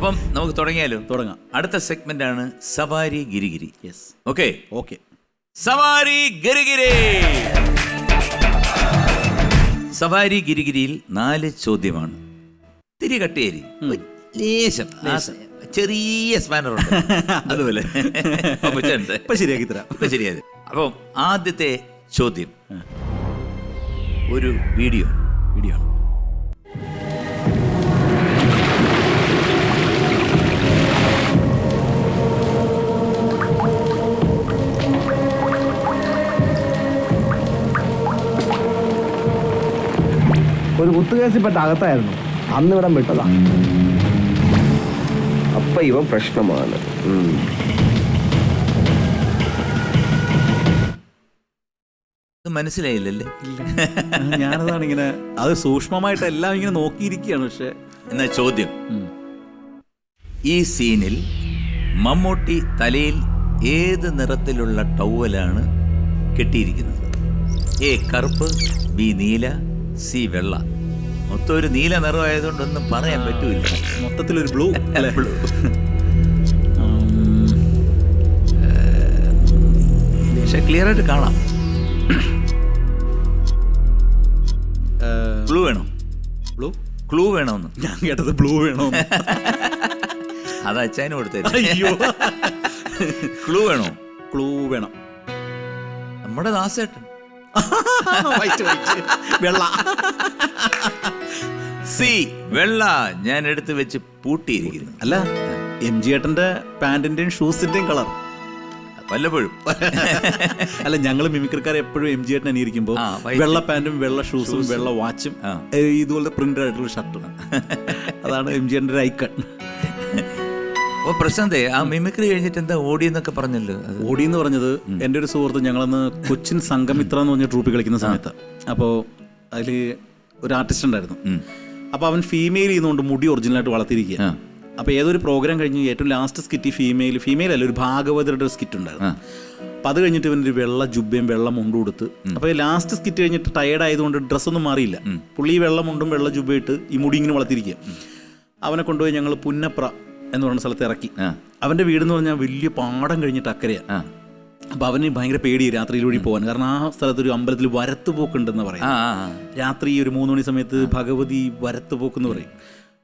അപ്പം നമുക്ക് തുടങ്ങിയാലോ? തുടങ്ങാം. അടുത്ത സെഗ്മെന്റ് ആണ് സവാരി ഗിരിഗിരി. Yes, okay okay. സവാരി ഗിരിഗിരി. സവാരി ഗിരിഗിരിയിൽ 4 ചോദ്യമാണ്. തിരി കട്ടേരി ലേശം ചെറിയ സ്പാനർ ഉണ്ട് അതുപോലെ ഇപ്പൊ ശരിയാക്കി തരാം. ഇപ്പൊ ശരിയായത്. അപ്പം ആദ്യത്തെ ചോദ്യം ഒരു വീഡിയോ ആണ്. ഒരു കുത്തുകേസിൽപ്പെട്ട അകത്തായിരുന്നു, അന്ന് ഇവിടം വിട്ടതാ. അപ്പൊ ഇവൻ പ്രശ്നമാണ്. മനസ്സിലായില്ലല്ലേ? ഞാനതാണ് ഇങ്ങനെ അത് സൂക്ഷ്മമായിട്ട് എല്ലാം ഇങ്ങനെ നോക്കിയിരിക്കുകയാണ്. പക്ഷെ എന്നാ ചോദ്യം, ഈ സീനിൽ മമ്മൂട്ടി തലയിൽ ഏത് നിറത്തിലുള്ള ടവലാണ് കെട്ടിയിരിക്കുന്നത്? എ കറുപ്പ്, ബി നീല, സി വെള്ള. മൊത്തം ഒരു നീല നിറമായതുകൊണ്ടൊന്നും പറയാൻ പറ്റൂല. മൊത്തത്തിലൊരു ബ്ലൂ അല്ലേ? ബ്ലൂ. പക്ഷെ ക്ലിയർ ആയിട്ട് കാണാം. ബ്ലൂ വേണോ? ബ്ലൂ ക്ലൂ വേണോന്ന് ഞാൻ കേട്ടത്. ബ്ലൂ വേണോ? അത് അച്ഛന് കൊടുത്തേ. അയ്യോ, ക്ലൂ വേണോ? ക്ലൂ വേണം. നമ്മുടെ ദാസേട്ടൻ വെള്ള. സി വെള്ള ഞാൻ എടുത്ത് വെച്ച് പൂട്ടിയിരിക്കുന്നു. അല്ല, എം ജി ഏട്ടന്റെ പാന്റിന്റെയും ഷൂസിന്റെയും കളർ വല്ലപ്പോഴും. അല്ല, ഞങ്ങള് മിമിക്രിക്കാർ എപ്പോഴും എം ജി ഏട്ടൻ അനിയിരിക്കുമ്പോ വെള്ള പാന്റും വെള്ള ഷൂസും വെള്ള വാച്ചും ഇതുപോലെ പ്രിന്റഡ് ആയിട്ടുള്ള ഷർട്ടും. അതാണ് എം ജി ഏട്ടന്റെ ഒരു ഐക്കൺ. ഓ പ്രശാന്തേ, ആ മിമിക്രി കഴിഞ്ഞിട്ട് എന്താ ഓടി എന്നൊക്കെ പറഞ്ഞല്ലോ. ഓടി എന്ന് പറഞ്ഞത് എൻ്റെ ഒരു സുഹൃത്ത്, ഞങ്ങളന്ന് കൊച്ചിൻ സംഘമിത്ര എന്ന് പറഞ്ഞ ട്രൂപ്പിൽ കളിക്കുന്ന സമയത്ത്, അപ്പോൾ അതിൽ ഒരു ആർട്ടിസ്റ്റ് ഉണ്ടായിരുന്നു. അപ്പോൾ അവൻ ഫീമെയിൽ ചെയ്യുന്നതുകൊണ്ട് മുടി ഒറിജിനലായിട്ട് വളർത്തിയിരിക്കുക. അപ്പോൾ ഏതൊരു പ്രോഗ്രാം കഴിഞ്ഞ് ഏറ്റവും ലാസ്റ്റ് സ്കിറ്റ് ഫീമെയിൽ അല്ല, ഒരു ഭാഗവതരുടെ ഒരു സ്കിറ്റ് ഉണ്ടായിരുന്നു. അപ്പോൾ അത് കഴിഞ്ഞിട്ട് ഇവനൊരു വെള്ള ജുബയും വെള്ള മുണ്ടും കൊടുത്ത്, അപ്പോൾ ലാസ്റ്റ് സ്കിറ്റ് കഴിഞ്ഞിട്ട് ടയേർഡ് ആയതുകൊണ്ട് ഡ്രസ്സൊന്നും മാറിയില്ല. പുള്ളി ഈ വെള്ള മുണ്ടും വെള്ള ജുബയിട്ട് ഈ മുടി ഇങ്ങനെ വളർത്തിയിരിക്കുക. അവനെ കൊണ്ടുപോയി ഞങ്ങൾ പുന്നപ്ര എന്ന് പറയുന്ന സ്ഥലത്ത് ഇറക്കി. അവൻ്റെ വീടെന്ന് പറഞ്ഞാൽ വലിയ പാടം കഴിഞ്ഞിട്ട് അക്കരയാണ്. അപ്പോൾ അവന് ഭയങ്കര പേടി രാത്രിയിലൂടെ പോകാൻ. കാരണം ആ സ്ഥലത്തൊരു അമ്പലത്തിൽ വരത്തുപോക്കുണ്ടെന്ന് പറയും. രാത്രി ഒരു 3 മണി സമയത്ത് ഭഗവതി വരത്തുപോക്കെന്ന് പറയും.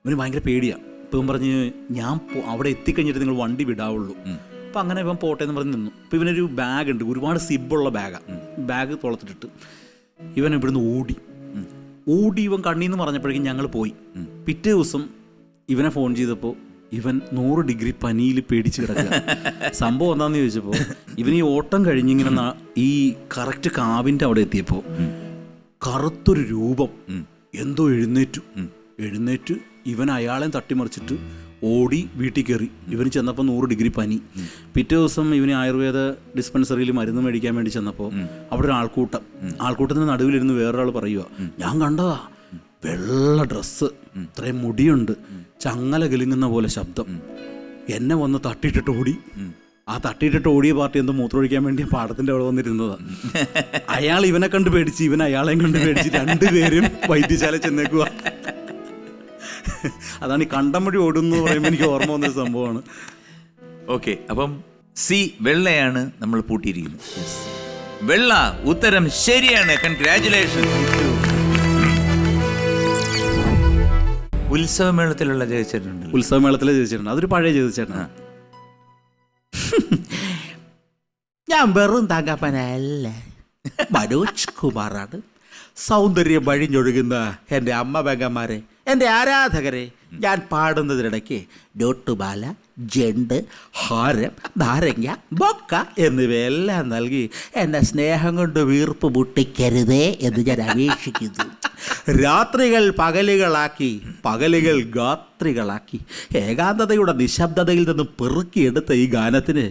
അവന് ഭയങ്കര പേടിയാണ്. ഇപ്പം പറഞ്ഞ് ഞാൻ അവിടെ എത്തിക്കഴിഞ്ഞിട്ട് നിങ്ങൾ വണ്ടി വിടാവുള്ളൂ. അപ്പം അങ്ങനെ ഇവൻ പോട്ടെ എന്ന് പറഞ്ഞ് നിന്നു. അപ്പോൾ ഇവനൊരു ബാഗ് ഉണ്ട്, ഒരുപാട് സിബുള്ള ബാഗാണ്. ബാഗ് തുളത്തിട്ടിട്ട് ഇവൻ ഇവിടുന്ന് ഓടി ഇവൻ കണ്ണീന്ന് പറഞ്ഞപ്പോഴേക്കും ഞങ്ങൾ പോയി. പിറ്റേ ദിവസം ഇവനെ ഫോൺ ചെയ്തപ്പോൾ ഇവൻ 100 ഡിഗ്രി പനിയിൽ പേടിച്ച് കിടക്കുക. സംഭവം എന്താണെന്ന് ചോദിച്ചപ്പോൾ ഇവൻ ഈ ഓട്ടം കഴിഞ്ഞിങ്ങനെ ഈ കറക്റ്റ് കാവിൻ്റെ അവിടെ എത്തിയപ്പോൾ കറുത്തൊരു രൂപം എന്തോ എഴുന്നേറ്റ് ഇവൻ അയാളെ തട്ടിമറിച്ചിട്ട് ഓടി വീട്ടിൽ കയറി. ഇവന് ചെന്നപ്പോൾ 100 ഡിഗ്രി പനി. പിറ്റേ ദിവസം ഇവന് ആയുർവേദ ഡിസ്പെൻസറിയിൽ മരുന്ന് മേടിക്കാൻ വേണ്ടി ചെന്നപ്പോൾ അവിടെ ഒരു ആൾക്കൂട്ടത്തിന് നടുവിലിരുന്ന് വേറൊരാൾ പറയുക, ഞാൻ കണ്ടതാ, വെള്ള ഡ്രസ്സ്, ഇത്രയും മുടിയുണ്ട്, ചങ്ങല കിലുങ്ങുന്ന പോലെ ശബ്ദം, എന്നെ വന്ന് തട്ടിയിട്ടിട്ട് ഓടി. ആ തട്ടിയിട്ടിട്ട് ഓടിയ പാർട്ടി എന്തോ മൂത്രമൊഴിക്കാൻ വേണ്ടി പാടത്തിൻ്റെ അവിടെ വന്നിരുന്നതാണ്. അയാൾ ഇവനെ കണ്ട് പേടിച്ച്, ഇവൻ അയാളെയും കണ്ട് പേടിച്ച്, രണ്ടുപേരും വൈദ്യശാല ചെന്നേക്കുക. അതാണ് ഈ കണ്ടം വഴി ഓടുന്നു പറയുമ്പോൾ എനിക്ക് ഓർമ്മ വന്നൊരു സംഭവമാണ്. ഓക്കെ, അപ്പം സി വെള്ളയാണ് നമ്മൾ പൂട്ടിയിരിക്കുന്നത്. വെള്ള ഉത്തരം ശരിയാണ്. കൺഗ്രാറ്റുലേഷൻ. ഉത്സവമേളത്തിലുള്ള ജയിച്ചിട്ടുണ്ട്. ഉത്സവമേളത്തിലെ ജയിച്ചിട്ടുണ്ട്. അതൊരു പഴയ ജയിച്ചേട്ടനാണ്. ഞാൻ വെറും തങ്കപ്പനല്ല, മനോജ് കുമാറാണ്. സൗന്ദര്യം വഴിഞ്ഞൊഴുകുന്ന എൻ്റെ അമ്മ പെങ്ങന്മാരെ, എൻ്റെ ആരാധകരെ, ഞാൻ പാടുന്നതിനിടയ്ക്ക് ഡോട്ടുമാല, ജണ്ട്, ഹാരം, നാരങ്ങ, ബൊക്ക എന്നിവയെല്ലാം നൽകി എന്നെ സ്നേഹം കൊണ്ട് വീർപ്പ് മുട്ടിക്കരുതേ എന്ന് ഞാൻ അപേക്ഷിക്കുന്നു. രാത്രികൾ പകലുകളാക്കി, പകലുകൾ ഗാത്രികളാക്കി, ഏകാന്തതയുടെ നിശബ്ദതയിൽ നിന്നും പെറുക്കിയെടുത്ത ഈ ഗാനത്തിന്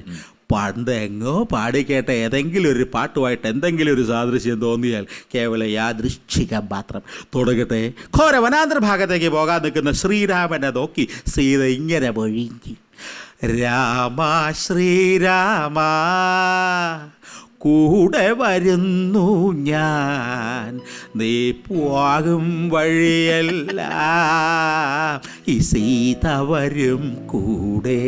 പണ്ട് എങ്ങോ പാടിക്കേട്ട ഏതെങ്കിലും ഒരു പാട്ടുമായിട്ട് എന്തെങ്കിലും ഒരു സാദൃശ്യം തോന്നിയാൽ കേവലം യാദൃശ്ചികം മാത്രം. തുടങ്ങട്ടെ. ഘോര വനാന്തര ഭാഗത്തേക്ക് പോകാൻ നിൽക്കുന്ന ശ്രീരാമനെ നോക്കി സീത ഇങ്ങനെ മൊഴിഞ്ഞി, രാമ ശ്രീരാമ കൂടെ വരുന്നു ഞാൻ, നീ പോകും വഴിയല്ല ഈ സീത വരും കൂടെ,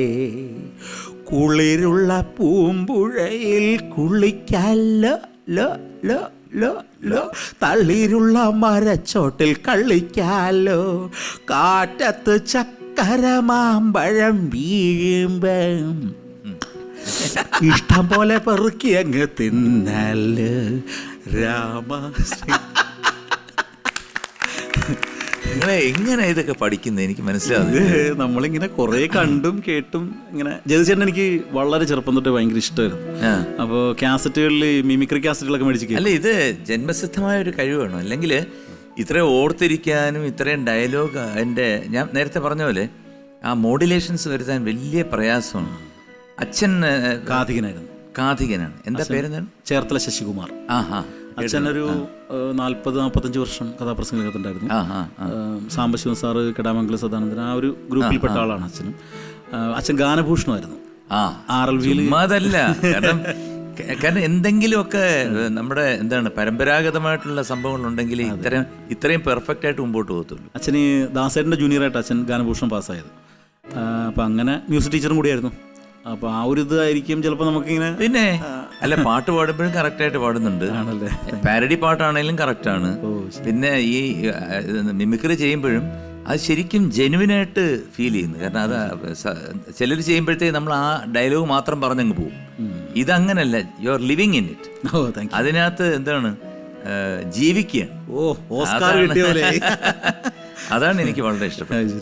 കുളിരുള്ള പൂമ്പുഴയിൽ കുളിക്കാലോ ലോ ലോ ലോ ലോ, തളിരുള്ള മരച്ചോട്ടിൽ കളിക്കാലോ, കാറ്റത്ത് ചക്കരമാമ്പഴം വീഴുമ്പം ഇഷ്ടം പോലെ പെറുക്കി അങ്ങ് തിന്നല് രാമ. നിങ്ങളെ എങ്ങനെ ഇതൊക്കെ പഠിക്കുന്നത് എനിക്ക് മനസ്സിലാവുന്നത്. ഇത് നമ്മളിങ്ങനെ കുറേ കണ്ടും കേട്ടും ഇങ്ങനെ. ജയചേട്ടൻ എനിക്ക് വളരെ ചെറുപ്പം തൊട്ട് ഭയങ്കര ഇഷ്ടമായിരുന്നു. അപ്പോൾ കാസറ്റുകളിൽ മിമിക്രി കാസറ്റുകളൊക്കെ മേടിച്ച്. അല്ല, ഇത് ജന്മസിദ്ധമായ ഒരു കഴിവാണ്. അല്ലെങ്കിൽ ഇത്രയും ഓർത്തിരിക്കാനും ഇത്രയും ഡയലോഗ്, എൻ്റെ ഞാൻ നേരത്തെ പറഞ്ഞ പോലെ ആ മോഡുലേഷൻസ് വരുത്താൻ വലിയ പ്രയാസമാണ്. അച്ഛൻ കാഥികനാണ്. എന്താ പേരെന്താണ്? ചേർത്തല ശശികുമാർ. അച്ഛനൊരു 40-45 വർഷം കഥാപ്രസംഗത്തിലുണ്ടായിരുന്നു. സാംബശിവൻ സാറ്, കെടാമംഗലം സദാനന്ദൻ, ആ ഒരു ഗ്രൂപ്പിൽപ്പെട്ട ആളാണ് അച്ഛനും. അച്ഛൻ ഗാനഭൂഷണമായിരുന്നു. അതല്ല കാരണം എന്തെങ്കിലുമൊക്കെ നമ്മുടെ എന്താണ് പരമ്പരാഗതമായിട്ടുള്ള സംഭവങ്ങൾ ഉണ്ടെങ്കിൽ ഇത്രയും പെർഫെക്റ്റ് ആയിട്ട് മുമ്പോട്ട് പോകത്തുള്ളൂ. അച്ഛന് ദാസേട്ടൻ്റെ ജൂനിയറായിട്ട് അച്ഛൻ ഗാനഭൂഷണം പാസ്സായത്. അപ്പം അങ്ങനെ മ്യൂസിക് ടീച്ചറും കൂടിയായിരുന്നു. അപ്പോൾ ആ ഒരു ഇതായിരിക്കും ചിലപ്പോൾ നമുക്കിങ്ങനെ. പിന്നെ അല്ല, പാട്ട് പാടുമ്പോഴും കറക്റ്റായിട്ട് പാടുന്നുണ്ട്. പാരഡി പാട്ടാണെങ്കിലും കറക്റ്റാണ്. പിന്നെ ഈ മിമിക്രി ചെയ്യുമ്പോഴും അത് ശരിക്കും ജെനുവിനായിട്ട് ഫീൽ ചെയ്യുന്നു. കാരണം അത് ചിലർ ചെയ്യുമ്പോഴത്തേക്ക് നമ്മൾ ആ ഡയലോഗ് മാത്രം പറഞ്ഞങ്ങ് പോകും. ഇതങ്ങനല്ല, you are living in it. അതിനകത്ത് എന്താണ് ജീവിക്കുകയാണ്. അതാണ് എനിക്ക് വളരെ ഇഷ്ടപ്പെട്ടത്.